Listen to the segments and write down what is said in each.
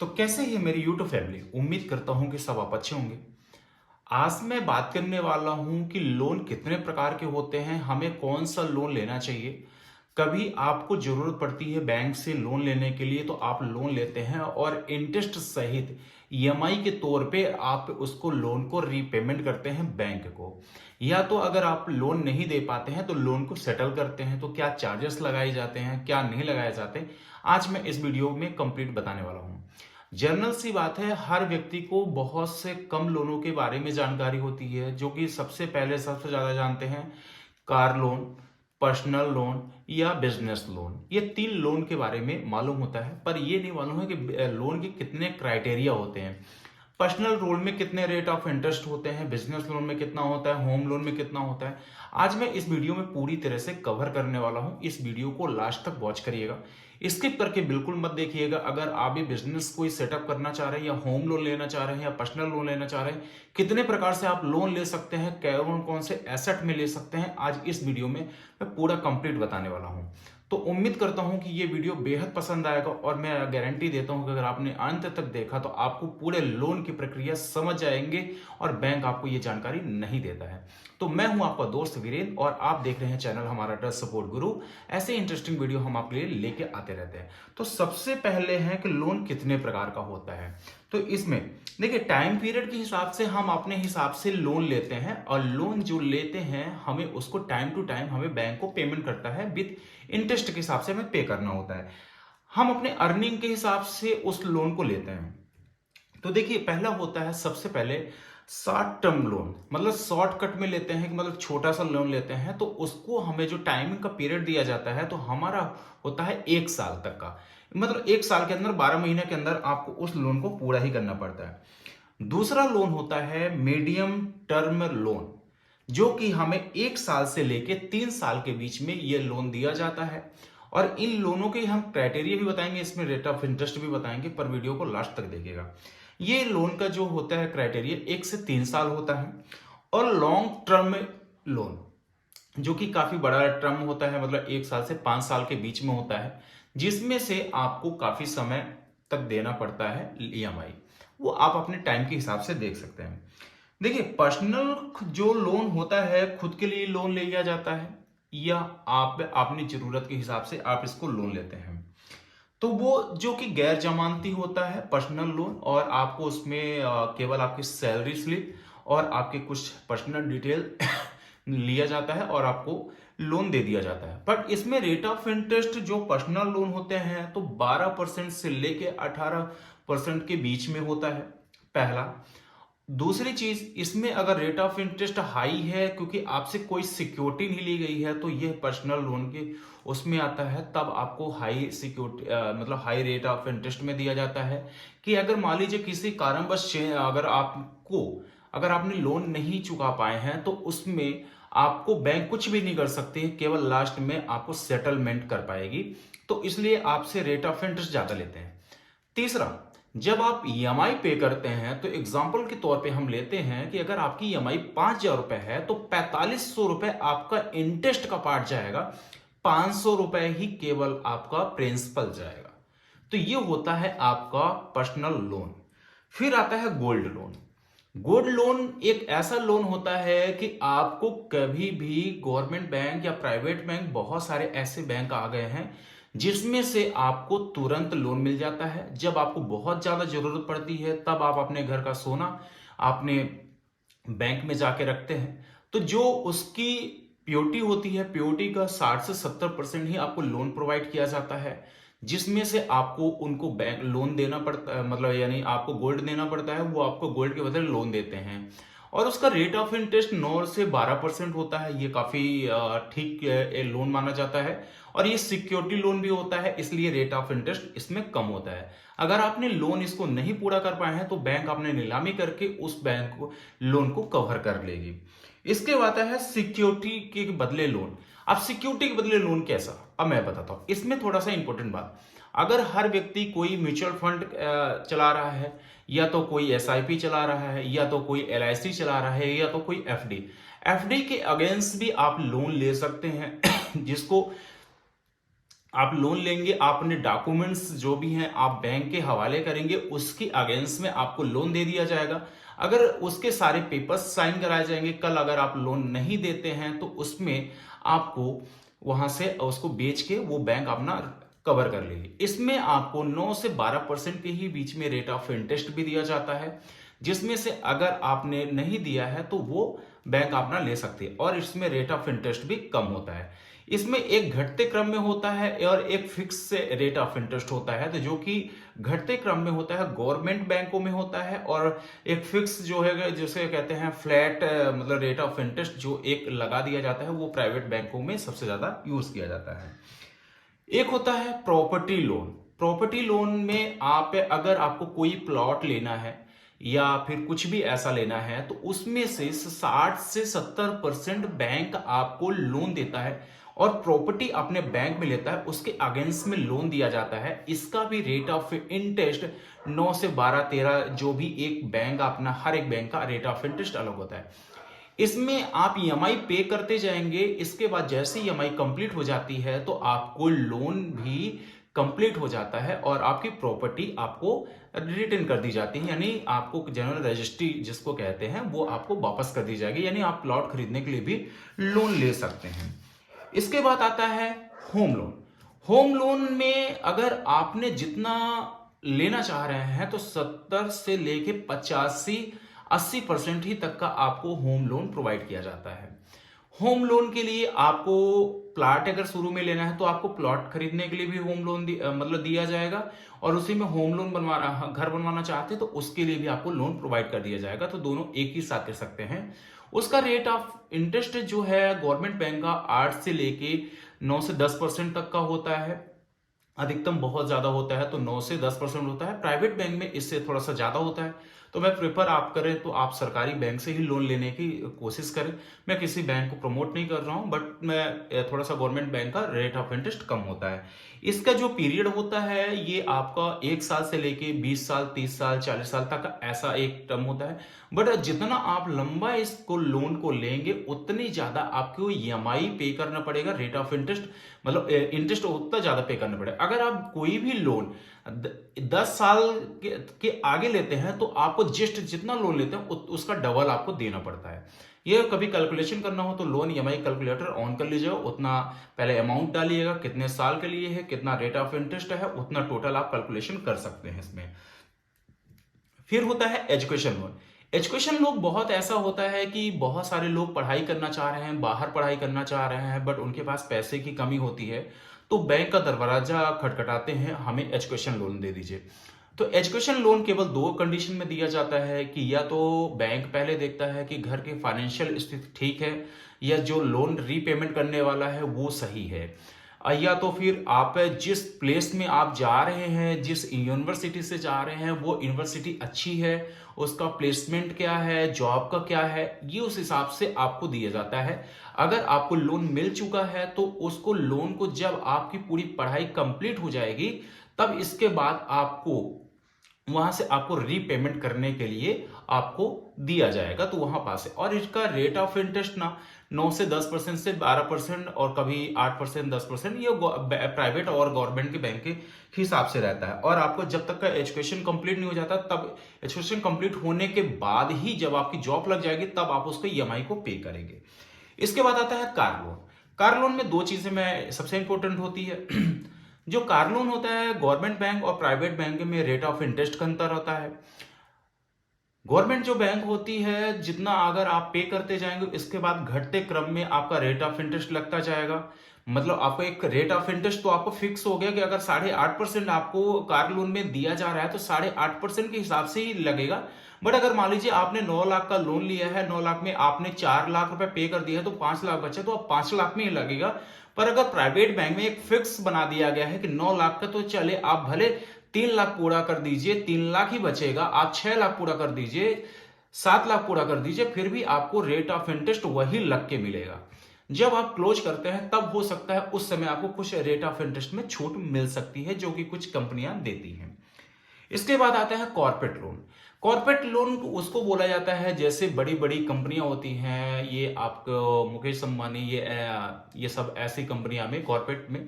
तो कैसे है मेरी यूट्यूब फैमिली। उम्मीद करता हूं कि सब आप अच्छे होंगे। आज मैं बात करने वाला हूं कि लोन कितने प्रकार के होते हैं, हमें कौन सा लोन लेना चाहिए। कभी आपको जरूरत पड़ती है बैंक से लोन लेने के लिए तो आप लोन लेते हैं और इंटरेस्ट सहित ईएमआई के तौर पे आप उसको लोन को रीपेमेंट करते हैं बैंक को। या तो अगर आप लोन नहीं दे पाते हैं तो लोन को सेटल करते हैं। तो क्या चार्जेस लगाए जाते हैं, क्या नहीं लगाए जाते, आज मैं इस वीडियो में कंप्लीट बताने वाला हूं। जनरल सी बात है, हर व्यक्ति को बहुत से कम लोनों के बारे में जानकारी होती है, जो कि सबसे पहले सबसे ज्यादा जानते हैं कार लोन, पर्सनल लोन या बिजनेस लोन। ये तीन लोन के बारे में मालूम होता है, पर ये नहीं मालूम है कि लोन के कितने क्राइटेरिया होते हैं। पर्सनल लोन में कितने रेट ऑफ इंटरेस्ट होते हैं, बिजनेस लोन में कितना होता है, होम लोन में कितना होता है। आज मैं इस वीडियो में पूरी तरह से कवर करने वाला हूं। इस वीडियो को लास्ट तक वॉच करिएगा, स्किप करके बिल्कुल मत देखिएगा। अगर आप भी बिजनेस कोई सेटअप करना चाह रहे हैं या होम लोन लेना चाह रहे हैं या पर्सनल लोन लेना चाह रहे हैं, कितने प्रकार से आप लोन ले सकते हैं, कौन कौन से एसेट में ले सकते हैं, आज इस वीडियो में मैं पूरा कंप्लीट बताने वाला हूं। तो उम्मीद करता हूं कि ये वीडियो बेहद पसंद आएगा और मैं गारंटी देता हूं कि अगर आपने अंत तक देखा तो आपको पूरे लोन की प्रक्रिया समझ जाएंगे और बैंक आपको ये जानकारी नहीं देता है। तो मैं हूं आपका दोस्त वीरेंद्र और आप देख रहे हैं चैनल हमारा ट्रस्ट सपोर्ट गुरु। ऐसे इंटरेस्टिंग वीडियो हम आपके लिए लेके आते रहते हैं। तो सबसे पहले है कि लोन कितने प्रकार का होता है। तो इसमें देखिए, टाइम पीरियड के हिसाब से हम अपने हिसाब से लोन लेते हैं और लोन जो लेते हैं हमें उसको टाइम टू टाइम हमें बैंक को पेमेंट करता है, विद इंटरेस्ट के हिसाब से हमें पे करना होता है। हम अपने अर्निंग के हिसाब से उस लोन को लेते हैं। तो देखिए, पहला होता है सबसे पहले शॉर्ट टर्म लोन, मतलब शॉर्टकट में लेते हैं कि मतलब छोटा सा लोन लेते हैं तो उसको हमें जो टाइमिंग का पीरियड दिया जाता है तो हमारा होता है 1 साल तक का। मतलब 1 साल के अंदर 12 महीने के अंदर आपको उस लोन को पूरा ही करना पड़ता है। दूसरा लोन होता है मीडियम टर्म लोन, जो कि हमें 1 साल से लेके 3 साल के बीच में ये लोन दिया जाता है। और इन लोनों के हम क्राइटेरिया भी बताएंगे, इसमें रेट ऑफ इंटरेस्ट भी बताएंगे, पर वीडियो को लास्ट तक देखिएगा। ये लोन का जो होता है क्राइटेरिया 1 से 3 साल होता है। और लॉन्ग टर्म लोन, जो कि काफी बड़ा टर्म होता है, मतलब 1 साल से 5 साल के बीच में होता है, जिसमें से आपको काफी समय तक देना पड़ता है ईएमआई। वो आप अपने टाइम के हिसाब से देख सकते हैं। देखिए, पर्सनल जो लोन होता है खुद के लिए लोन ले लिया जाता है या आप अपनी जरूरत के हिसाब से आप इसको लोन लेते हैं। तो वो जो कि गैर जमानती होता है पर्सनल लोन, और आपको उसमें केवल आपकी सैलरी स्लिप और आपके कुछ पर्सनल डिटेल लिया जाता है और आपको लोन दे दिया जाता है। बट इसमें रेट ऑफ इंटरेस्ट जो पर्सनल लोन होते हैं तो 12% से लेके 18% के बीच में होता है, पहला। दूसरी चीज, इसमें अगर रेट ऑफ इंटरेस्ट हाई है क्योंकि आपसे कोई सिक्योरिटी नहीं ली गई है तो यह पर्सनल लोन के उसमें आता है, तब आपको हाई सिक्योरिटी मतलब हाई रेट ऑफ इंटरेस्ट में दिया जाता है। कि अगर मान लीजिए किसी कारणवश अगर आपने लोन नहीं चुका पाए हैं तो उसमें आपको बैंक कुछ भी नहीं कर सकती है, केवल लास्ट में आपको सेटलमेंट कर पाएगी। तो इसलिए आपसे रेट ऑफ इंटरेस्ट ज्यादा लेते हैं। तीसरा, जब आप ईएमआई पे करते हैं तो एग्जाम्पल के तौर पे हम लेते हैं कि अगर आपकी ईएमआई 5,000 रुपए है तो 4500 रुपए आपका इंटरेस्ट का पार्ट जाएगा, 500 रुपए ही केवल आपका प्रिंसिपल जाएगा। तो ये होता है आपका पर्सनल लोन। फिर आता है गोल्ड लोन। गोल्ड लोन एक ऐसा लोन होता है कि आपको कभी भी गवर्नमेंट बैंक या प्राइवेट बैंक, बहुत सारे ऐसे बैंक आ गए हैं जिसमें से आपको तुरंत लोन मिल जाता है। जब आपको बहुत ज्यादा जरूरत पड़ती है तब आप अपने घर का सोना अपने बैंक में जाके रखते हैं, तो जो उसकी प्योरिटी होती है, प्योरिटी का 60 से 70% ही आपको लोन प्रोवाइड किया जाता है, जिसमें से आपको उनको बैंक लोन देना पड़ता है, मतलब यानी आपको गोल्ड देना पड़ता है, वो आपको गोल्ड के बदले लोन देते हैं। और उसका रेट ऑफ इंटरेस्ट 9 से 12% होता है। ये काफी ठीक लोन माना जाता है और ये सिक्योरिटी लोन भी होता है, इसलिए रेट ऑफ इंटरेस्ट इसमें कम होता है। अगर आपने लोन इसको नहीं पूरा कर पाए हैं तो बैंक अपने नीलामी करके उस बैंक को लोन को कवर कर लेगी। इसके बाद है सिक्योरिटी के बदले लोन। अब सिक्योरिटी के बदले लोन कैसा, अब मैं बताता हूं। इसमें थोड़ा सा इंपॉर्टेंट बात, अगर हर व्यक्ति कोई म्यूचुअल फंड चला रहा है, या तो कोई एसआईपी चला रहा है, या तो कोई एलआईसी चला रहा है, या तो कोई एफडी, एफडी के अगेंस्ट भी आप लोन ले सकते हैं जिसको आप लोन लेंगे, आप अपने डॉक्यूमेंट्स जो भी हैं आप बैंक के हवाले करेंगे, उसकी अगेंस्ट में आपको लोन दे दिया जाएगा। अगर उसके सारे पेपर्स साइन कराए जाएंगे, कल अगर आप लोन नहीं देते हैं तो उसमें आपको वहां से उसको बेच के वो बैंक अपना कवर कर लेगी। इसमें आपको 9 से 12% के ही बीच में रेट ऑफ इंटरेस्ट भी दिया जाता है, जिसमें से अगर आपने नहीं दिया है तो वो बैंक अपना ले सकती है, और इसमें रेट ऑफ इंटरेस्ट भी कम होता है। इसमें एक घटते क्रम में होता है और एक फिक्स से रेट ऑफ इंटरेस्ट होता है। तो जो कि घटते क्रम में होता है गवर्नमेंट बैंकों में होता है, और एक फिक्स जो है जिसे कहते हैं फ्लैट मतलब रेट ऑफ इंटरेस्ट जो एक लगा दिया जाता है, वो प्राइवेट बैंकों में सबसे ज्यादा यूज किया जाता है। एक होता है प्रॉपर्टी लोन। प्रॉपर्टी लोन में आप अगर आपको कोई प्लॉट लेना है या फिर कुछ भी ऐसा लेना है तो उसमें से 60 से 70% बैंक आपको लोन देता है और प्रॉपर्टी अपने बैंक में लेता है, उसके अगेंस्ट में लोन दिया जाता है। इसका भी रेट ऑफ इंटरेस्ट 9 से 12-13, जो भी एक बैंक अपना, हर एक बैंक का रेट ऑफ इंटरेस्ट अलग होता है। इसमें आप ईएमआई पे करते जाएंगे, इसके बाद जैसे ईएमआई कंप्लीट हो जाती है तो आपको लोन भी कंप्लीट हो जाता है और आपकी प्रॉपर्टी आपको रिटर्न कर दी जाती है, यानी आपको जनरल रजिस्ट्री जिसको कहते हैं वो आपको वापस कर दी जाएगी, यानी आप प्लॉट खरीदने के लिए भी लोन ले सकते हैं। इसके बाद आता है होम लोन। होम लोन में अगर आपने जितना लेना चाह रहे हैं तो 70 से लेके 85-80% ही तक का आपको होम लोन प्रोवाइड किया जाता है। होम लोन के लिए आपको प्लॉट अगर शुरू में लेना है तो आपको प्लॉट खरीदने के लिए भी होम लोन मतलब दिया जाएगा, और उसी में होम लोन बनवाना, घर बनवाना चाहते हैं तो उसके लिए भी आपको लोन प्रोवाइड कर दिया जाएगा। तो दोनों एक ही साथ कर सकते हैं। उसका रेट ऑफ इंटरेस्ट जो है गवर्नमेंट बैंक का 8 से लेके 9 से 10% तक का होता है। अधिकतम बहुत ज्यादा होता है तो 9 से 10% होता है। प्राइवेट बैंक में इससे थोड़ा सा ज्यादा होता है। तो मैं प्रेफर आप करें तो आप सरकारी बैंक से ही लोन लेने की कोशिश करें। मैं किसी बैंक को प्रमोट नहीं कर रहा हूं, बट मैं थोड़ा सा गवर्नमेंट बैंक का रेट ऑफ इंटरेस्ट कम होता है। इसका जो पीरियड होता है ये आपका 1 साल से लेके 20 साल, 30 साल, 40 साल तक का ऐसा एक टर्म होता है। बट जितना आप लंबा इसको लोन को लेंगे उतनी ज्यादा आपको ईएमआई पे करना पड़ेगा, रेट ऑफ इंटरेस्ट मतलब इंटरेस्ट उतना ज्यादा पे करना पड़ेगा। अगर आप कोई भी लोन 10 साल के आगे लेते हैं तो आपको जस्ट जितना लोन लेते हैं उसका डबल आपको देना पड़ता है। ये कभी कैलकुलेशन करना हो तो लोन ईएमआई कैलकुलेटर ऑन कर लीजिएगा, उतना पहले अमाउंट डालिएगा, कितने साल के लिए है, कितना रेट ऑफ इंटरेस्ट है, उतना टोटल आप कैलकुलेशन कर सकते हैं इसमें। फिर होता है एजुकेशन लोन। एजुकेशन लोन बहुत ऐसा होता है कि बहुत सारे लोग पढ़ाई करना चाह रहे हैं, बाहर पढ़ाई करना चाह रहे हैं, बट उनके पास पैसे की कमी होती है तो बैंक का दरवाजा खटखटाते हैं, हमें एजुकेशन लोन दे दीजिए। तो एजुकेशन लोन केवल 2 कंडीशन में दिया जाता है कि या तो बैंक पहले देखता है कि घर की फाइनेंशियल स्थिति ठीक है या जो लोन रीपेमेंट करने वाला है वो सही है, या तो फिर आप जिस प्लेस में आप जा रहे हैं, जिस यूनिवर्सिटी से जा रहे हैं वो यूनिवर्सिटी अच्छी है, उसका प्लेसमेंट क्या है, जॉब का क्या है, ये उस हिसाब से आपको दिया जाता है। अगर आपको लोन मिल चुका है तो उसको लोन को जब आपकी पूरी पढ़ाई कंप्लीट हो जाएगी तब इसके बाद आपको वहां से आपको रीपेमेंट करने के लिए आपको दिया जाएगा, तो वहां पास है। और इसका रेट ऑफ इंटरेस्ट ना 9 से 10% से 12% और कभी 8%, 10%, ये प्राइवेट और गवर्नमेंट के बैंक के हिसाब से रहता है। और आपको जब तक का एजुकेशन कंप्लीट नहीं हो जाता, तब एजुकेशन कंप्लीट होने के बाद ही जब आपकी जॉब लग जाएगी तब आप उसको ईएमआई को पे करेंगे। इसके बाद आता है कार लोन। कार लोन में 2 चीजें में सबसे इंपॉर्टेंट होती है। जो कार लोन होता है गवर्नमेंट बैंक और प्राइवेट बैंक में रेट ऑफ इंटरेस्ट का अंतर होता है। गवर्नमेंट जो बैंक होती है जितना अगर आप पे करते जाएंगे इसके बाद घटते क्रम में आपका रेट ऑफ इंटरेस्ट लगता जाएगा। मतलब आपको एक रेट ऑफ इंटरेस्ट तो आपको फिक्स हो गया कि अगर 8.5% आपको कार लोन में दिया जा रहा है तो 8.5% के हिसाब से ही लगेगा। बट अगर मान लीजिए आपने 9 लाख का लोन लिया है, 9 लाख में आपने 4 लाख रुपए पे कर दिया है तो 5 लाख बचा, तो अब 5 लाख में ही लगेगा। पर अगर प्राइवेट बैंक में एक फिक्स बना दिया गया है कि 9 लाख का तो चले, आप भले 3 लाख पूरा कर दीजिए, 3 लाख ही बचेगा, आप 6 लाख पूरा कर दीजिए, 7 लाख पूरा कर दीजिए, फिर भी आपको रेट ऑफ इंटरेस्ट वही लग के मिलेगा। जब आप क्लोज करते हैं तब हो सकता है उस समय आपको कुछ रेट ऑफ इंटरेस्ट में छूट मिल सकती है जो कि कुछ कंपनियां देती हैं। इसके बाद आता है कॉर्पोरेट लोन। कॉर्पोरेट लोन उसको बोला जाता है, जैसे बड़ी बड़ी कंपनियां होती हैं, ये आपको मुकेश अंबानी, ये सब ऐसी कंपनियां में कॉर्पोरेट में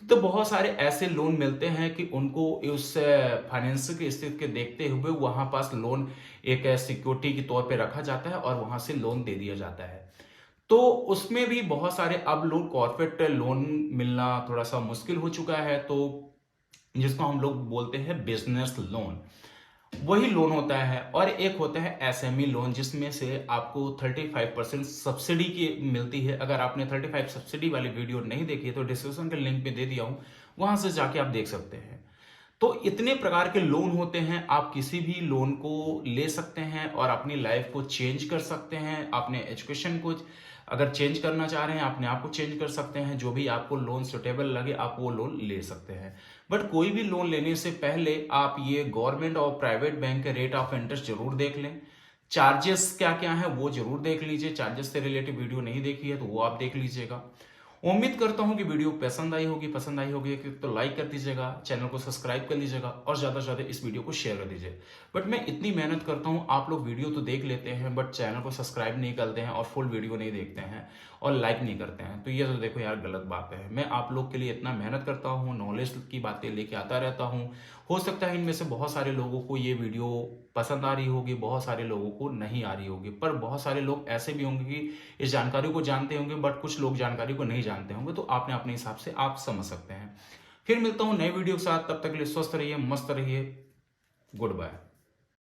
तो बहुत सारे ऐसे लोन मिलते हैं कि उनको उस फाइनेंस की स्थिति के देखते हुए वहां पास लोन एक सिक्योरिटी के तौर पे रखा जाता है और वहां से लोन दे दिया जाता है। तो उसमें भी बहुत सारे अब लोग कॉर्पोरेट लोन मिलना थोड़ा सा मुश्किल हो चुका है, तो जिसको हम लोग बोलते हैं बिजनेस लोन, वही लोन होता है। और एक होता है एसएमई लोन, जिसमें से आपको 35% सब्सिडी की मिलती है। अगर आपने 35 सब्सिडी वाली वीडियो नहीं देखी है तो डिस्क्रिप्शन के लिंक पे दे दिया हूं, वहां से जाके आप देख सकते हैं। तो इतने प्रकार के लोन होते हैं, आप किसी भी लोन को ले सकते हैं और अपनी लाइफ को चेंज कर सकते हैं। अपने एजुकेशन को अगर चेंज करना चाह रहे हैं, अपने आप को चेंज कर सकते हैं। जो भी आपको लोन सुटेबल लगे आप वो लोन ले सकते हैं। बट कोई भी लोन लेने से पहले आप ये गवर्नमेंट और प्राइवेट बैंक के रेट ऑफ इंटरेस्ट जरूर देख लें। चार्जेस क्या क्या है वो जरूर देख लीजिए। चार्जेस से रिलेटेड वीडियो नहीं देखी है तो वो आप देख लीजिएगा। उम्मीद करता हूं कि वीडियो पसंद आई होगी तो लाइक कर दीजिएगा, चैनल को सब्सक्राइब कर लीजिएगा और ज्यादा से ज्यादा इस वीडियो को शेयर कर दीजिए। बट मैं इतनी मेहनत करता हूं, आप लोग वीडियो तो देख लेते हैं बट चैनल को सब्सक्राइब नहीं करते हैं और फुल वीडियो नहीं देखते हैं और लाइक नहीं करते हैं, तो ये तो देखो यार गलत बात है। मैं आप लोग के लिए इतना मेहनत करता हूँ, नॉलेज की बातें लेके आता रहता हूँ। हो सकता है इनमें से बहुत सारे लोगों को ये वीडियो पसंद आ रही होगी, बहुत सारे लोगों को नहीं आ रही होगी, पर बहुत सारे लोग ऐसे भी होंगे कि इस जानकारी को जानते होंगे बट कुछ लोग जानकारी को नहीं जानते होंगे, तो आपने अपने हिसाब से आप समझ सकते हैं। फिर मिलता हूं नए वीडियो के साथ, तब तक के लिए स्वस्थ रहिए, मस्त रहिए, गुड बाय।